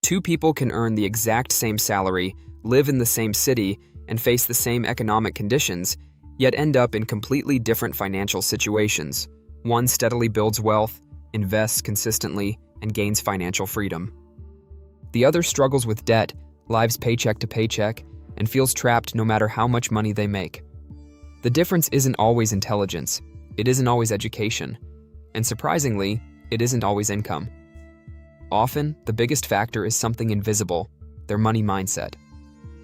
Two people can earn the exact same salary, live in the same city, and face the same economic conditions, yet end up in completely different financial situations. One steadily builds wealth, invests consistently, and gains financial freedom. The other struggles with debt, lives paycheck to paycheck, and feels trapped no matter how much money they make. The difference isn't always intelligence, it isn't always education, and surprisingly, it isn't always income. Often, the biggest factor is something invisible, their money mindset.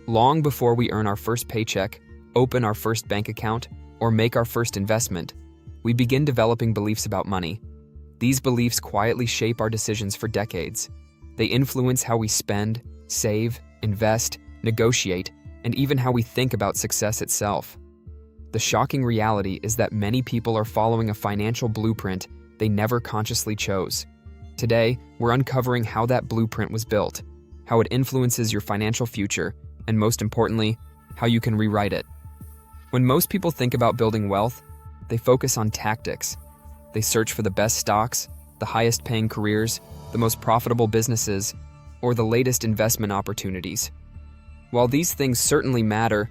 Long before we earn our first paycheck, open our first bank account, or make our first investment, we begin developing beliefs about money. These beliefs quietly shape our decisions for decades. They influence how we spend, save, invest, negotiate, and even how we think about success itself. The shocking reality is that many people are following a financial blueprint they never consciously chose. Today, we're uncovering how that blueprint was built, how it influences your financial future, and most importantly, how you can rewrite it. When most people think about building wealth, they focus on tactics. They search for the best stocks, the highest paying careers, the most profitable businesses, or the latest investment opportunities. While these things certainly matter,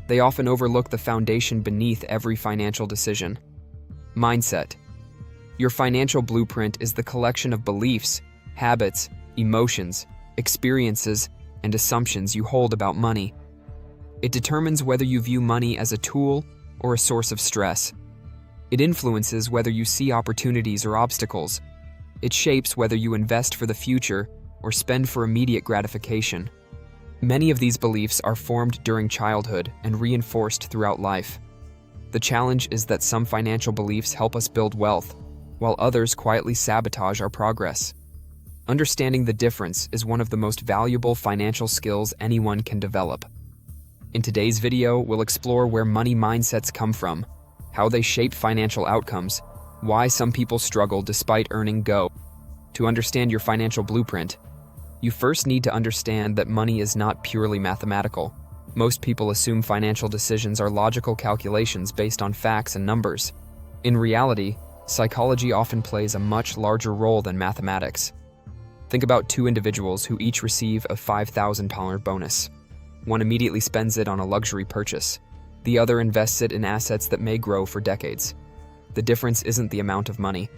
they often overlook the foundation beneath every financial decision. Mindset. Your financial blueprint is the collection of beliefs, habits, emotions, experiences, and assumptions you hold about money. It determines whether you view money as a tool or a source of stress. It influences whether you see opportunities or obstacles. It shapes whether you invest for the future or spend for immediate gratification. Many of these beliefs are formed during childhood and reinforced throughout life. The challenge is that some financial beliefs help us build wealth, while others quietly sabotage our progress. Understanding the difference is one of the most valuable financial skills anyone can develop. In today's video, we'll explore where money mindsets come from, how they shape financial outcomes, why some people struggle despite earning go. To understand your financial blueprint, you first need to understand that money is not purely mathematical. Most people assume financial decisions are logical calculations based on facts and numbers. In reality, psychology often plays a much larger role than mathematics. Think about two individuals who each receive a $5,000 bonus. One immediately spends it on a luxury purchase. The other invests it in assets that may grow for decades. The difference isn't the amount of money,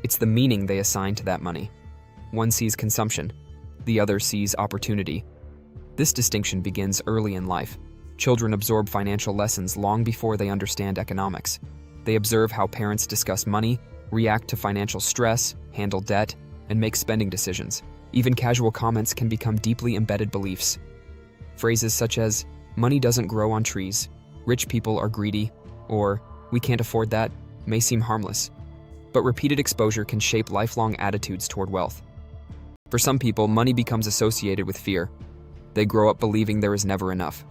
it's the meaning they assign to that money. One sees consumption, the other sees opportunity. This distinction begins early in life. Children absorb financial lessons long before they understand economics. They observe how parents discuss money, react to financial stress, handle debt, and make spending decisions. Even casual comments can become deeply embedded beliefs. Phrases such as, "money doesn't grow on trees," "rich people are greedy," or "we can't afford that," may seem harmless. But repeated exposure can shape lifelong attitudes toward wealth. For some people, money becomes associated with fear. They grow up believing there is never enough.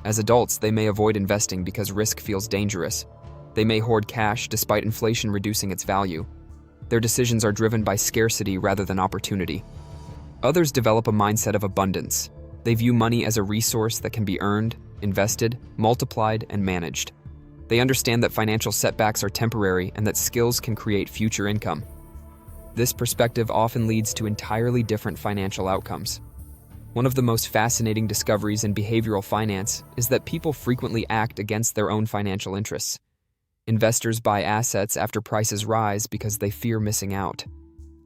As adults, they may avoid investing because risk feels dangerous. They may hoard cash despite inflation reducing its value. Their decisions are driven by scarcity rather than opportunity. Others develop a mindset of abundance. They view money as a resource that can be earned, invested, multiplied, and managed. They understand that financial setbacks are temporary and that skills can create future income. This perspective often leads to entirely different financial outcomes. One of the most fascinating discoveries in behavioral finance is that people frequently act against their own financial interests. Investors buy assets after prices rise because they fear missing out.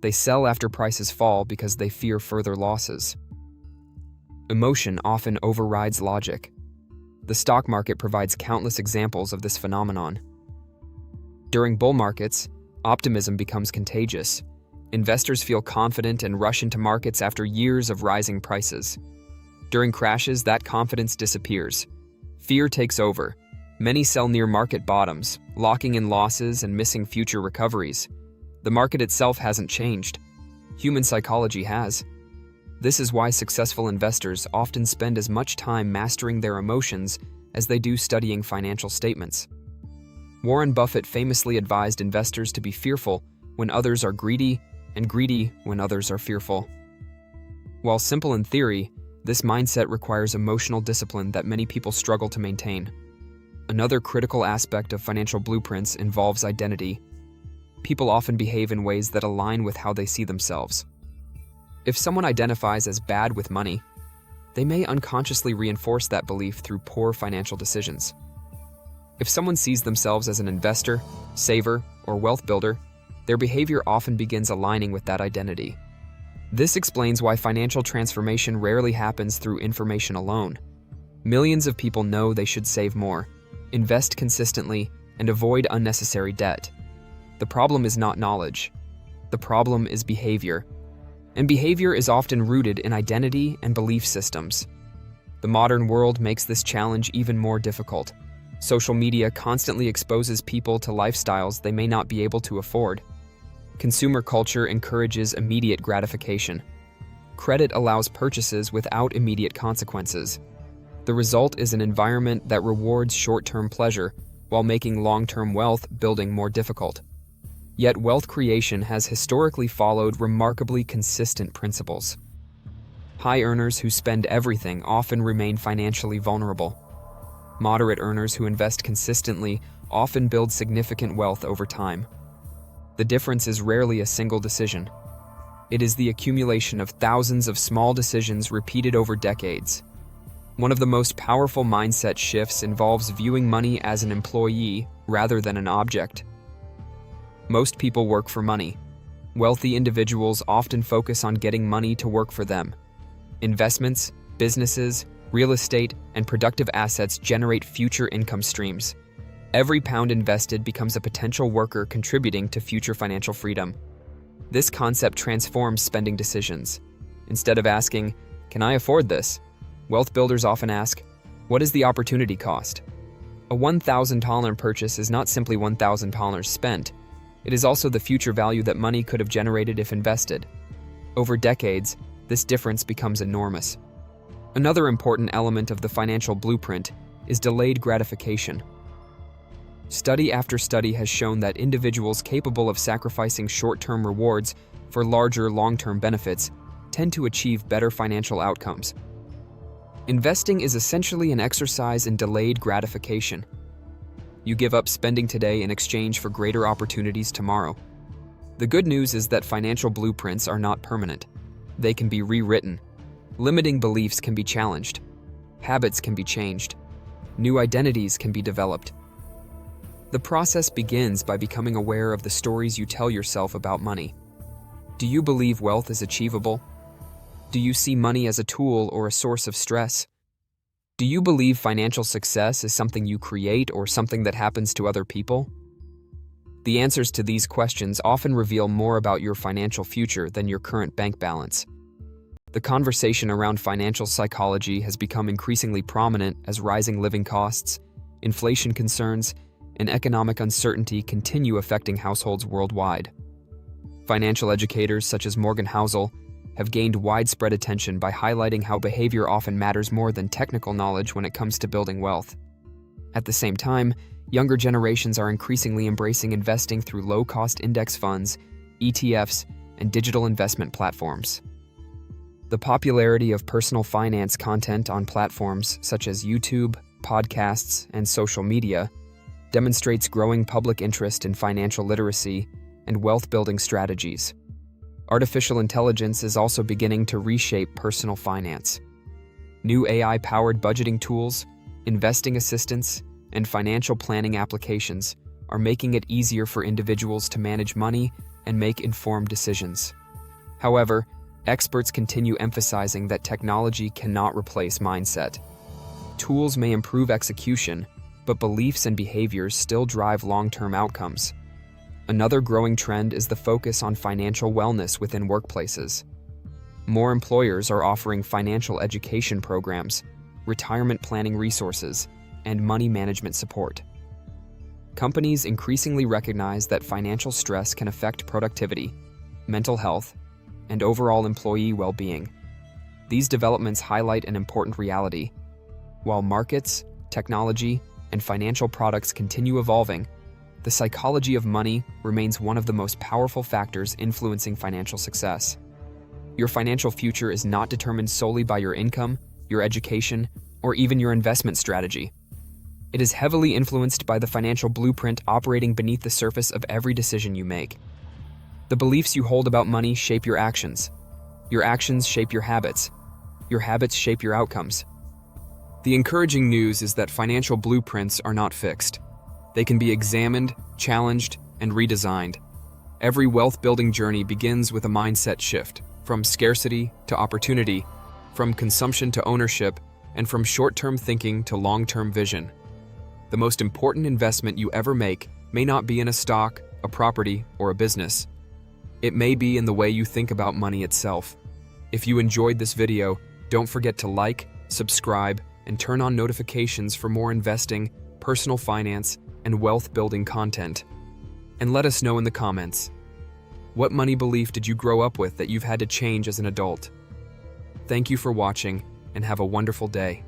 They sell after prices fall because they fear further losses. Emotion often overrides logic. The stock market provides countless examples of this phenomenon. During bull markets, optimism becomes contagious. Investors feel confident and rush into markets after years of rising prices. During crashes, that confidence disappears. Fear takes over. Many sell near market bottoms, locking in losses and missing future recoveries. The market itself hasn't changed. Human psychology has. This is why successful investors often spend as much time mastering their emotions as they do studying financial statements. Warren Buffett famously advised investors to be fearful when others are greedy and greedy when others are fearful. While simple in theory, this mindset requires emotional discipline that many people struggle to maintain. Another critical aspect of financial blueprints involves identity. People often behave in ways that align with how they see themselves. If someone identifies as bad with money, they may unconsciously reinforce that belief through poor financial decisions. If someone sees themselves as an investor, saver, or wealth builder, their behavior often begins aligning with that identity. This explains why financial transformation rarely happens through information alone. Millions of people know they should save more, invest consistently, and avoid unnecessary debt. The problem is not knowledge. The problem is behavior. And behavior is often rooted in identity and belief systems. The modern world makes this challenge even more difficult. Social media constantly exposes people to lifestyles they may not be able to afford. Consumer culture encourages immediate gratification. Credit allows purchases without immediate consequences. The result is an environment that rewards short-term pleasure while making long-term wealth building more difficult. Yet wealth creation has historically followed remarkably consistent principles. High earners who spend everything often remain financially vulnerable. Moderate earners who invest consistently often build significant wealth over time. The difference is rarely a single decision. It is the accumulation of thousands of small decisions repeated over decades. One of the most powerful mindset shifts involves viewing money as an employee rather than an object. Most people work for money. Wealthy individuals often focus on getting money to work for them. Investments, businesses, real estate, and productive assets generate future income streams. Every pound invested becomes a potential worker contributing to future financial freedom. This concept transforms spending decisions. Instead of asking, "Can I afford this?" wealth builders often ask, "What is the opportunity cost?" A $1,000 purchase is not simply $1,000 spent. It is also the future value that money could have generated if invested. Over decades, this difference becomes enormous. Another important element of the financial blueprint is delayed gratification. Study after study has shown that individuals capable of sacrificing short-term rewards for larger long-term benefits tend to achieve better financial outcomes. Investing is essentially an exercise in delayed gratification. You give up spending today in exchange for greater opportunities tomorrow. The good news is that financial blueprints are not permanent. They can be rewritten. Limiting beliefs can be challenged. Habits can be changed. New identities can be developed. The process begins by becoming aware of the stories you tell yourself about money. Do you believe wealth is achievable? Do you see money as a tool or a source of stress? Do you believe financial success is something you create or something that happens to other people? The answers to these questions often reveal more about your financial future than your current bank balance. The conversation around financial psychology has become increasingly prominent as rising living costs, inflation concerns, and economic uncertainty continue affecting households worldwide. Financial educators such as Morgan Housel have gained widespread attention by highlighting how behavior often matters more than technical knowledge when it comes to building wealth. At the same time, younger generations are increasingly embracing investing through low-cost index funds, ETFs, and digital investment platforms. The popularity of personal finance content on platforms such as YouTube, podcasts, and social media demonstrates growing public interest in financial literacy and wealth-building strategies. Artificial intelligence is also beginning to reshape personal finance. New AI-powered budgeting tools, investing assistance, and financial planning applications are making it easier for individuals to manage money and make informed decisions. However, experts continue emphasizing that technology cannot replace mindset. Tools may improve execution, but beliefs and behaviors still drive long-term outcomes. Another growing trend is the focus on financial wellness within workplaces. More employers are offering financial education programs, retirement planning resources, and money management support. Companies increasingly recognize that financial stress can affect productivity, mental health, and overall employee well-being. These developments highlight an important reality. While markets, technology, and financial products continue evolving, the psychology of money remains one of the most powerful factors influencing financial success. Your financial future is not determined solely by your income, your education, or even your investment strategy. It is heavily influenced by the financial blueprint operating beneath the surface of every decision you make. The beliefs you hold about money shape your actions. Your actions shape your habits. Your habits shape your outcomes. The encouraging news is that financial blueprints are not fixed. They can be examined, challenged, and redesigned. Every wealth-building journey begins with a mindset shift, from scarcity to opportunity, from consumption to ownership, and from short-term thinking to long-term vision. The most important investment you ever make may not be in a stock, a property, or a business. It may be in the way you think about money itself. If you enjoyed this video, don't forget to like, subscribe, and turn on notifications for more investing, personal finance, and wealth-building content. And let us know in the comments, what money belief did you grow up with that you've had to change as an adult? Thank you for watching, and have a wonderful day.